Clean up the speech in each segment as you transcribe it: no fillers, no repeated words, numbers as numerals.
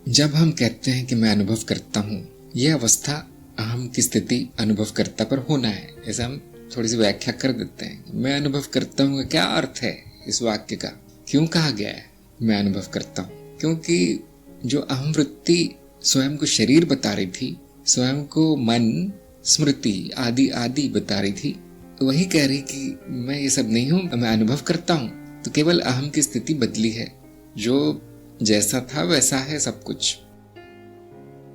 जब हम कहते हैं कि मैं अनुभव करता हूँ, यह अवस्था अहम की स्थिति अनुभव करता पर होना है। ऐसा हम थोड़ी सी व्याख्या कर देते हैं। मैं अनुभव करता हूँ, क्या अर्थ है इस वाक्य का? क्यों कहा गया है मैं अनुभव करता हूँ? क्योंकि जो अहम वृत्ति स्वयं को शरीर बता रही थी, स्वयं को मन, स्मृति आदि आदि बता रही थी, वही कह रही कि मैं ये सब नहीं हूँ, मैं अनुभव करता हूँ। तो केवल अहम की स्थिति बदली है, जो जैसा था वैसा है सब कुछ।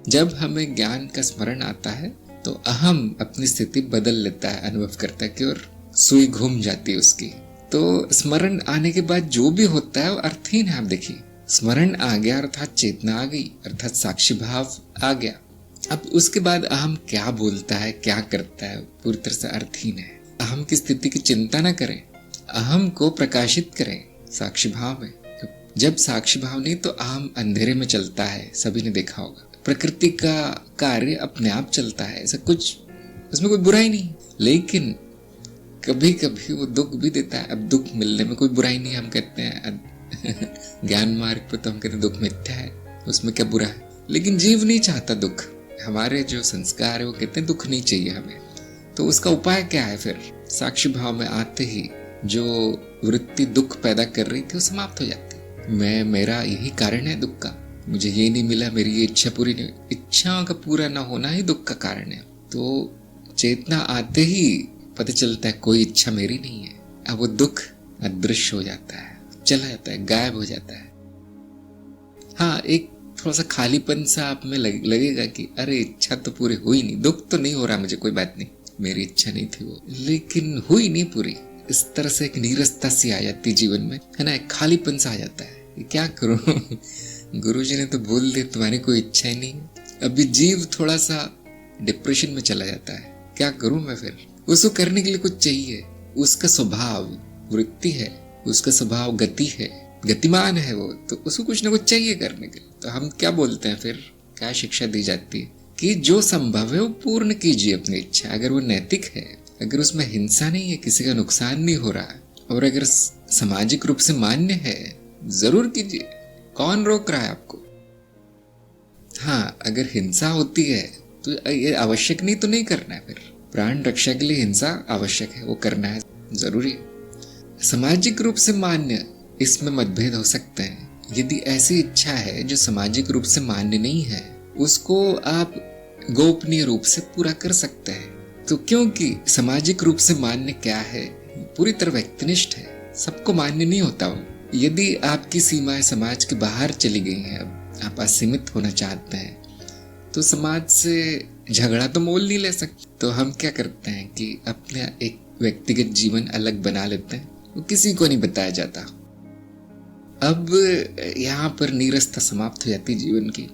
जब हमें ज्ञान का स्मरण आता है तो अहम अपनी स्थिति बदल लेता है, अनुभव करता है कि और सुई घूम जाती है उसकी। तो स्मरण आने के बाद जो भी होता है वो अर्थहीन है। आप देखिए, स्मरण आ गया अर्थात चेतना आ गई, अर्थात साक्षी भाव आ गया। अब उसके बाद अहम क्या बोलता है, क्या करता है, पूरी तरह से अर्थहीन है। अहम की स्थिति की चिंता न करें, अहम को प्रकाशित करें साक्षी भाव में। जब साक्षी भाव नहीं तो अहम अंधेरे में चलता है, सभी ने देखा होगा। प्रकृति का कार्य अपने आप चलता है, ऐसा कुछ उसमें कोई बुराई नहीं। लेकिन कभी कभी वो दुख भी देता है। अब दुख मिलने में कोई बुराई नहीं, हम कहते हैं ज्ञान मार्ग पर तो हम कहते हैं दुख मिथ्या है, उसमें क्या बुरा है। लेकिन जीव नहीं चाहता दुख। हमारे जो संस्कार है वो कहते हैं दुख नहीं चाहिए हमें। तो उसका उपाय क्या है फिर? साक्षी भाव में आते ही जो वृत्ति दुख पैदा कर रही थी वो समाप्त हो जाती। मैं, मेरा यही कारण है दुख का, मुझे ये नहीं मिला, मेरी ये इच्छा पूरी नहीं। इच्छाओं का पूरा ना होना ही दुख का कारण है। तो चेतना आते ही पता चलता है कोई इच्छा मेरी नहीं है। अब वो दुख अदृश्य हो जाता है, चला जाता है, गायब हो जाता है। हाँ, एक थोड़ा सा खालीपन सा आप में लगेगा कि अरे इच्छा तो पूरी हुई नहीं, दुख तो नहीं हो रहा मुझे, कोई बात नहीं, मेरी इच्छा नहीं थी वो, लेकिन हुई नहीं पूरी। इस तरह से एक नीरसता सी आ जाती जीवन में, है ना, एक खालीपन सा आ जाता है। क्या करूं गुरुजी ने तो बोल दिया तुम्हारी कोई इच्छा ही नहीं। अभी जीव थोड़ा सा डिप्रेशन में चला जाता है, क्या करूं मैं फिर? उसको करने के लिए कुछ चाहिए। उसका स्वभाव वृत्ति है, उसका स्वभाव गति है, गतिमान है वो, तो उसको कुछ ना कुछ चाहिए करने के लिए। तो हम क्या बोलते हैं फिर, क्या शिक्षा दी जाती है कि जो संभव है वो पूर्ण कीजिए अपनी इच्छा। अगर वो नैतिक है, अगर उसमें हिंसा नहीं है, किसी का नुकसान नहीं हो रहा है, और अगर सामाजिक रूप से मान्य है, जरूर कीजिए, कौन रोक रहा है आपको? हाँ, अगर हिंसा होती है तो ये आवश्यक नहीं तो नहीं करना है। फिर प्राण रक्षा के लिए हिंसा आवश्यक है, वो करना है, जरूरी है। सामाजिक रूप से मान्य, इसमें मतभेद हो सकते हैं। यदि ऐसी इच्छा है जो सामाजिक रूप से मान्य नहीं है, उसको आप गोपनीय रूप से पूरा कर सकते हैं। तो क्योंकि सामाजिक रूप से मान्य क्या है, पूरी तरह व्यक्तिनिष्ठ है, सबको मान्य नहीं होता वो। यदि आपकी सीमाएं समाज के बाहर चली गई हैं, अब आप असीमित होना चाहते हैं, तो समाज से झगड़ा तो मोल नहीं ले सकते। तो हम क्या करते हैं कि अपना एक व्यक्तिगत जीवन अलग बना लेते हैं, वो किसी को नहीं बताया जाता। अब यहाँ पर नीरसता समाप्त हो जाती जीवन की।